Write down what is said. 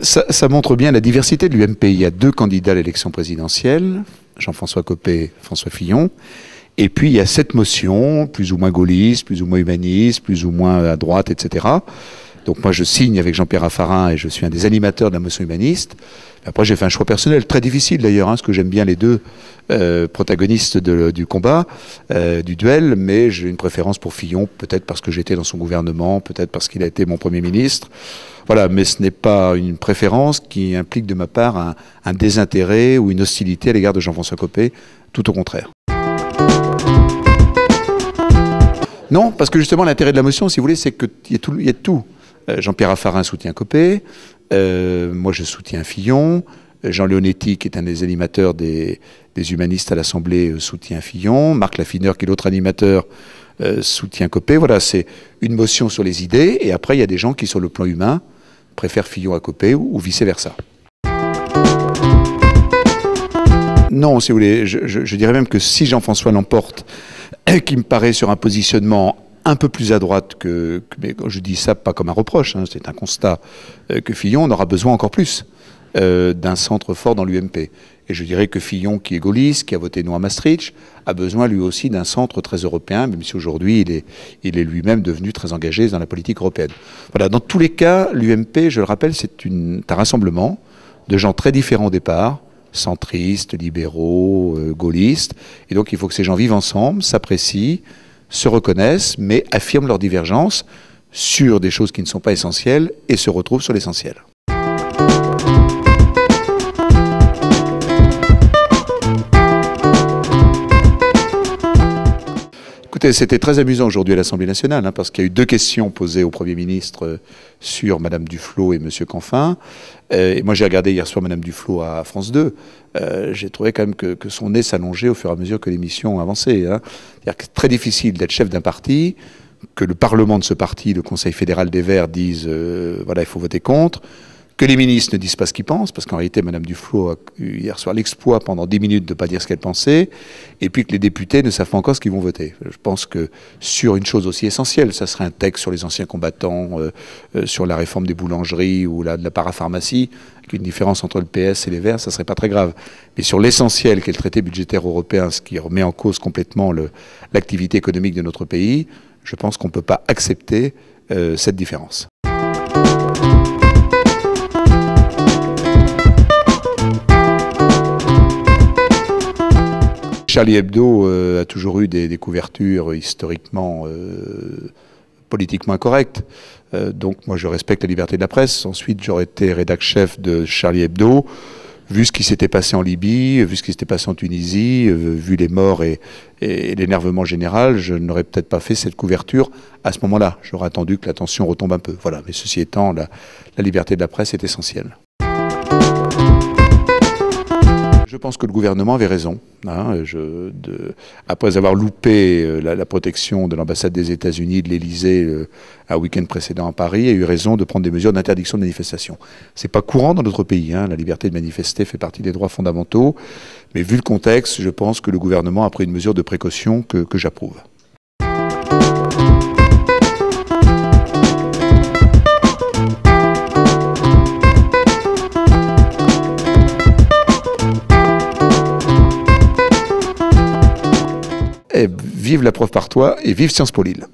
Ça montre bien la diversité de l'UMP. Il y a deux candidats à l'élection présidentielle, Jean-François Copé, François Fillon. Et puis il y a cette motion, plus ou moins gaulliste, plus ou moins humaniste, plus ou moins à droite, etc. Donc moi je signe avec Jean-Pierre Raffarin et je suis un des animateurs de la motion humaniste. Après j'ai fait un choix personnel, très difficile d'ailleurs, parce que j'aime bien les deux protagonistes du combat, du duel, mais j'ai une préférence pour Fillon, peut-être parce que j'étais dans son gouvernement, peut-être parce qu'il a été mon Premier ministre. Voilà, mais ce n'est pas une préférence qui implique de ma part un désintérêt ou une hostilité à l'égard de Jean-François Copé, tout au contraire. Non, parce que justement l'intérêt de la motion, si vous voulez, c'est qu'il y a tout. Jean-Pierre Raffarin soutient Copé, moi je soutiens Fillon, Jean Leonetti, qui est un des animateurs des humanistes à l'Assemblée, soutient Fillon, Marc Laffineur, qui est l'autre animateur, soutient Copé. Voilà, c'est une motion sur les idées, et après il y a des gens qui, sur le plan humain, préfèrent Fillon à Copé ou vice-versa. Non, si vous voulez, je dirais même que si Jean-François l'emporte, qui me paraît sur un positionnement un peu plus à droite mais je dis ça pas comme un reproche, hein, c'est un constat, que Fillon, on aura besoin encore plus d'un centre fort dans l'UMP. Et je dirais que Fillon, qui est gaulliste, qui a voté non à Maastricht, a besoin lui aussi d'un centre très européen, même si aujourd'hui il est lui-même devenu très engagé dans la politique européenne. Voilà, dans tous les cas, l'UMP, je le rappelle, c'est un rassemblement de gens très différents au départ, centristes, libéraux, gaullistes, et donc il faut que ces gens vivent ensemble, s'apprécient, se reconnaissent, mais affirment leurs divergences sur des choses qui ne sont pas essentielles et se retrouvent sur l'essentiel. Écoutez, c'était très amusant aujourd'hui à l'Assemblée nationale, parce qu'il y a eu deux questions posées au Premier ministre sur Madame Duflot et Monsieur Canfin. Et moi, j'ai regardé hier soir Madame Duflot à France 2. J'ai trouvé quand même que son nez s'allongeait au fur et à mesure que l'émission avançait. C'est-à-dire que c'est très difficile d'être chef d'un parti, que le Parlement de ce parti, le Conseil fédéral des Verts, disent voilà, il faut voter contre, que les ministres ne disent pas ce qu'ils pensent, parce qu'en réalité, Madame Duflot a eu hier soir l'exploit pendant 10 minutes de ne pas dire ce qu'elle pensait, et puis que les députés ne savent pas encore ce qu'ils vont voter. Je pense que sur une chose aussi essentielle, ça serait un texte sur les anciens combattants, sur la réforme des boulangeries ou de la parapharmacie, avec une différence entre le PS et les Verts, ça serait pas très grave. Mais sur l'essentiel, qui est le traité budgétaire européen, ce qui remet en cause complètement l'activité économique de notre pays, je pense qu'on ne peut pas accepter cette différence. Charlie Hebdo a toujours eu des couvertures historiquement, politiquement incorrectes. Donc moi je respecte la liberté de la presse. Ensuite j'aurais été rédac-chef de Charlie Hebdo. Vu ce qui s'était passé en Libye, vu ce qui s'était passé en Tunisie, vu les morts et l'énervement général, je n'aurais peut-être pas fait cette couverture à ce moment-là. J'aurais attendu que la tension retombe un peu. Voilà. Mais ceci étant, la liberté de la presse est essentielle. Je pense que le gouvernement avait raison. Après avoir loupé la protection de l'ambassade des États-Unis, de l'Élysée, un week-end précédent à Paris, a eu raison de prendre des mesures d'interdiction de manifestation. C'est pas courant dans notre pays. La liberté de manifester fait partie des droits fondamentaux. Mais vu le contexte, je pense que le gouvernement a pris une mesure de précaution que j'approuve. Et vive la prof par toi et vive Sciences Po Lille.